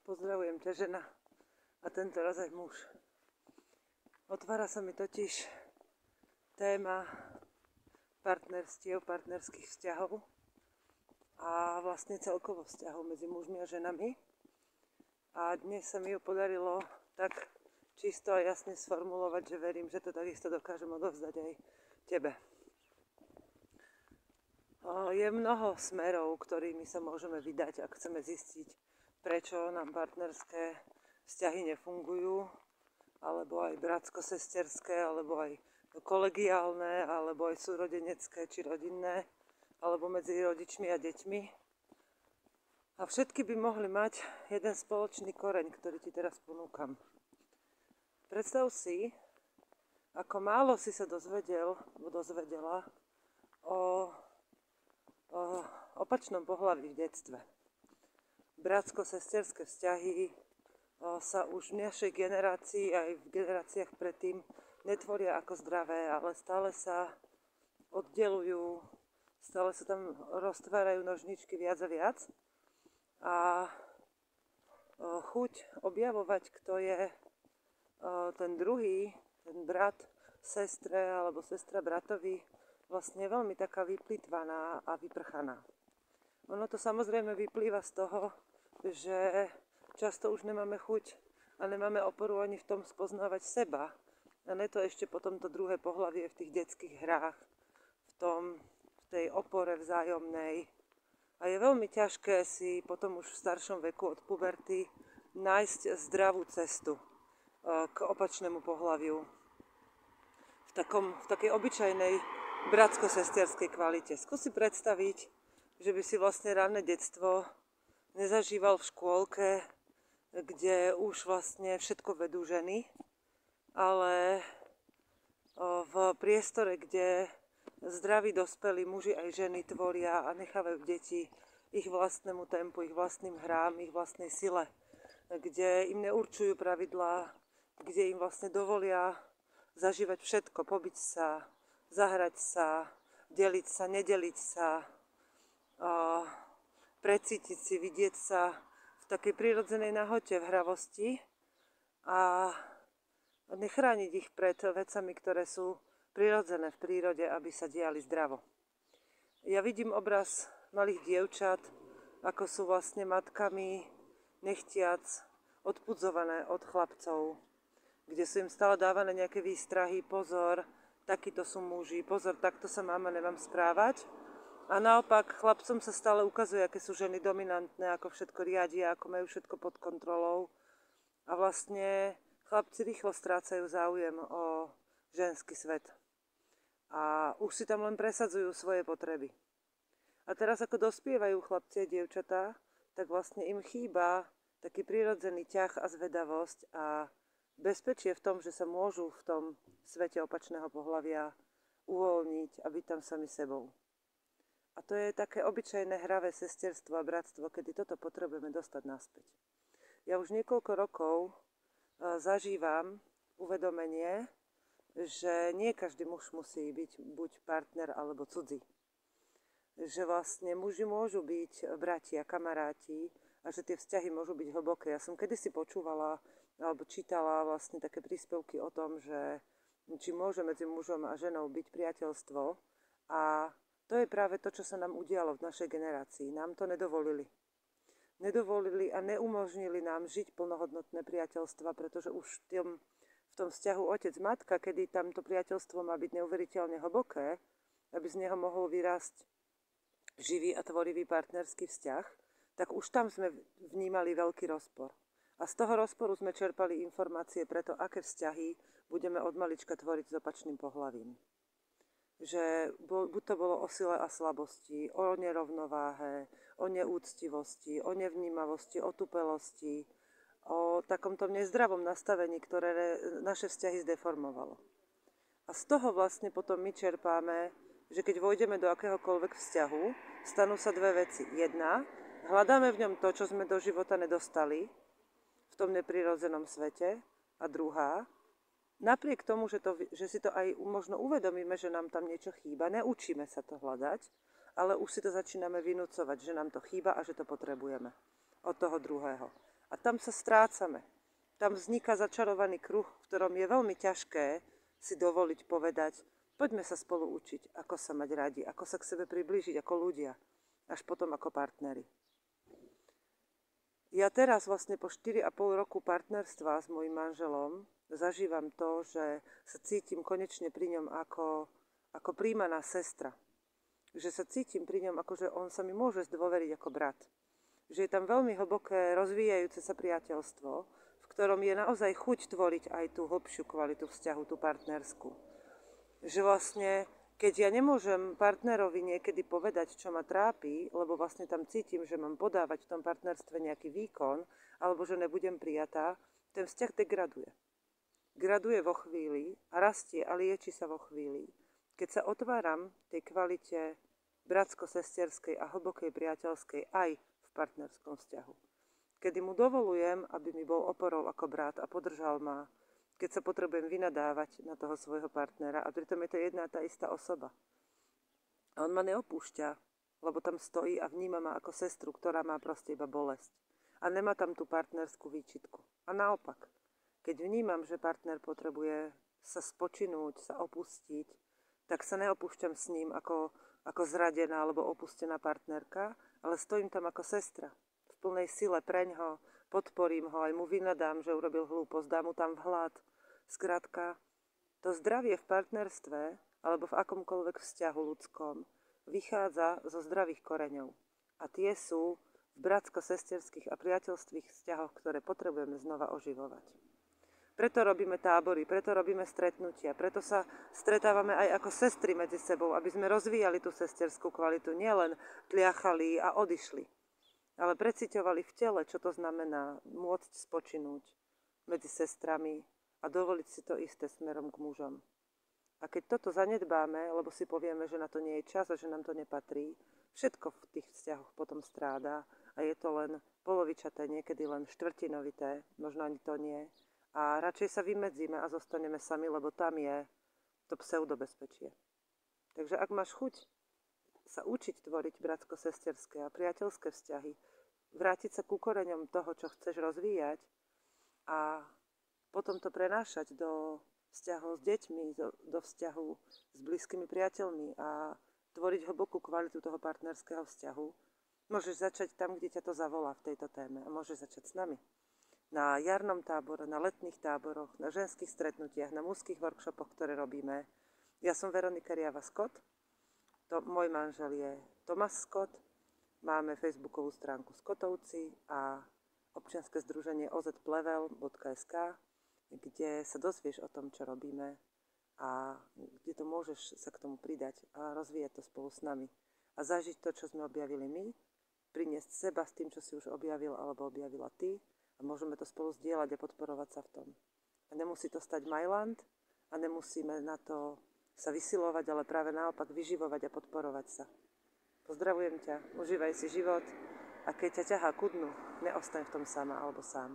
Pozdravujem ťa, žena, a tento raz aj muž. Otvára sa mi totiž téma partnerstiev, partnerských vzťahov a vlastne celkovo vzťahov medzi mužmi a ženami. A dnes sa mi ju podarilo tak čisto a jasne sformulovať, že verím, že to takisto dokážem odovzdať aj tebe. Je mnoho smerov, ktorými sa môžeme vydať, ak chceme zistiť, prečo nám partnerské vzťahy nefungujú, alebo aj bratsko-sesterské, alebo aj kolegiálne, alebo aj súrodenecké či rodinné, alebo medzi rodičmi a deťmi. A všetky by mohli mať jeden spoločný koreň, ktorý ti teraz ponúkam. Predstav si, ako málo si sa dozvedela o opačnom pohlaví v detstve. Bratsko-sesterské vzťahy sa už v našej generácii aj v generáciách predtým netvoria ako zdravé, ale stále sa oddelujú, stále sa tam roztvárajú nožničky viac a viac. A chuť objavovať, kto je ten druhý, ten brat sestre alebo sestra bratovi, vlastne veľmi taká vyplýtvaná a vyprchaná. Ono to samozrejme vyplýva z toho, že často už nemáme chuť a nemáme oporu ani v tom spoznávať seba. A ne to ešte potom to druhé pohlavie v tých detských hrách, v tej opore vzájomnej. A je veľmi ťažké si potom už v staršom veku od puberty nájsť zdravú cestu k opačnému pohlaviu. V takej obyčajnej bratsko-sesterskej kvalite. Skúsi predstaviť, že by si vlastne ranné detstvo nezažíval v škôlke, kde už vlastne všetko vedú ženy, ale v priestore, kde zdraví dospelí muži aj ženy tvoria a nechávajú deti ich vlastnému tempu, ich vlastným hrám, ich vlastnej sile, kde im neurčujú pravidlá, kde im vlastne dovolia zažívať všetko, pobiť sa, zahrať sa, deliť sa, nedeliť sa, precítiť si, vidieť sa v takej prirodzenej nahote, v hravosti a nechrániť ich pred vecami, ktoré sú prirodzené v prírode, aby sa diali zdravo. Ja vidím obraz malých dievčat, ako sú vlastne matkami nechtiac odpudzované od chlapcov, kde sú im stále dávané nejaké výstrahy, pozor, takíto sú muži, pozor, takto sa máma nemám správať. A naopak chlapcom sa stále ukazuje, aké sú ženy dominantné, ako všetko riadia, ako majú všetko pod kontrolou. A vlastne chlapci rýchlo strácajú záujem o ženský svet. A už si tam len presadzujú svoje potreby. A teraz ako dospievajú chlapci a dievčatá, tak vlastne im chýba taký prirodzený ťah a zvedavosť a bezpečie v tom, že sa môžu v tom svete opačného pohlavia uvoľniť a byť tam sami sebou. A to je také obyčajné hravé sesterstvo a bratstvo, kedy toto potrebujeme dostať naspäť. Ja už niekoľko rokov zažívam uvedomenie, že nie každý muž musí byť buď partner alebo cudzí. Že vlastne muži môžu byť bratia, kamaráti a že tie vzťahy môžu byť hlboké. Ja som kedysi počúvala alebo čítala vlastne také príspevky o tom, že či môže medzi mužom a ženou byť priateľstvo, a to je práve to, čo sa nám udialo v našej generácii. Nám to nedovolili. Nedovolili a neumožnili nám žiť plnohodnotné priateľstva, pretože už v tom vzťahu otec-matka, kedy tamto priateľstvo má byť neuveriteľne hlboké, aby z neho mohol vyrásť živý a tvorivý partnerský vzťah, tak už tam sme vnímali veľký rozpor. A z toho rozporu sme čerpali informácie pre to, aké vzťahy budeme od malička tvoriť s opačným pohlavím. Že buď to bolo o sile a slabosti, o nerovnováhe, o neúctivosti, o nevnímavosti, o tupelosti, o takomto nezdravom nastavení, ktoré naše vzťahy zdeformovalo. A z toho vlastne potom my čerpáme, že keď vojdeme do akéhokoľvek vzťahu, stanú sa dve veci. Jedna, hľadáme v ňom to, čo sme do života nedostali v tom neprirodzenom svete. A druhá, napriek tomu, že si to aj možno uvedomíme, že nám tam niečo chýba, neučíme sa to hľadať, ale už si to začíname vynúcovať, že nám to chýba a že to potrebujeme od toho druhého. A A tam sa strácame. Tam vzniká začarovaný kruh, v ktorom je veľmi ťažké si dovoliť povedať, poďme sa spolu učiť, ako sa mať radi, ako sa k sebe priblížiť ako ľudia, až potom ako partneri. Ja teraz vlastne po 4,5 roku partnerstva s mojím manželom zažívam to, že sa cítim konečne pri ňom ako príjmaná sestra. Že sa cítim pri ňom, ako že on sa mi môže zdôveriť ako brat. Že je tam veľmi hlboké, rozvíjajúce sa priateľstvo, v ktorom je naozaj chuť tvoriť aj tú hlbšiu kvalitu vzťahu, tú partnerskú. Že vlastne, keď ja nemôžem partnerovi niekedy povedať, čo ma trápi, lebo vlastne tam cítim, že mám podávať v tom partnerstve nejaký výkon, alebo že nebudem prijatá, ten vzťah degraduje. Graduje vo chvíli a rastie a lieči sa vo chvíli, keď sa otváram tej kvalite bratsko-sesterskej a hlbokej priateľskej aj v partnerskom vzťahu. Kedy mu dovolujem, aby mi bol oporou ako brat a podržal ma, keď sa potrebujem vynadávať na toho svojho partnera a pritom je to jedna tá istá osoba. A on ma neopúšťa, lebo tam stojí a vníma ma ako sestru, ktorá má proste iba bolesť. A nemá tam tú partnerskú výčitku. A naopak, keď vnímam, že partner potrebuje sa spočinúť, sa opustiť, tak sa neopúšťam s ním ako zradená alebo opustená partnerka, ale stojím tam ako sestra. V plnej sile preňho, podporím ho, aj mu vynadám, že urobil hlúposť, dám mu tam vhľad. Skrátka, to zdravie v partnerstve alebo v akomkoľvek vzťahu ľudskom vychádza zo zdravých koreňov. A tie sú v bratsko-sesterských a priateľstvých vzťahoch, ktoré potrebujeme znova oživovať. Preto robíme tábory, preto robíme stretnutia, preto sa stretávame aj ako sestry medzi sebou, aby sme rozvíjali tú sesterskú kvalitu, nielen tliachali a odišli, ale preciťovali v tele, čo to znamená môcť spočinúť medzi sestrami a dovoliť si to isté smerom k mužom. A keď toto zanedbáme, lebo si povieme, že na to nie je čas a že nám to nepatrí, všetko v tých vzťahoch potom stráda a je to len polovičaté, niekedy len štvrtinovité, možno ani to nie. A radšej sa vymedzíme a zostaneme sami, lebo tam je to pseudobezpečie. Takže ak máš chuť sa učiť tvoriť bratsko-sesterské a priateľské vzťahy, vrátiť sa ku koreňom toho, čo chceš rozvíjať a potom to prenášať do vzťahov s deťmi, do vzťahu s blízkymi priateľmi a tvoriť hlbokú kvalitu toho partnerského vzťahu, môžeš začať tam, kde ťa to zavolá v tejto téme a môžeš začať s nami. Na jarnom tábore, na letných táboroch, na ženských stretnutiach, na mužských workshopoch, ktoré robíme. Ja som Veronika Riava-Scott, môj manžel je Tomáš Scott, máme facebookovú stránku Scottovci a občianske združenie ozplevel.sk, kde sa dozvieš o tom, čo robíme a kde to môžeš sa k tomu pridať a rozvíjať to spolu s nami. A zažiť to, čo sme objavili my, priniesť seba s tým, čo si už objavil alebo objavila ty, a môžeme to spolu zdieľať a podporovať sa v tom. A nemusí to stať Mailand a nemusíme na to sa vysilovať, ale práve naopak vyživovať a podporovať sa. Pozdravujem ťa, užívaj si život a keď ťa ťahá ku dnu, neostaň v tom sama alebo sám.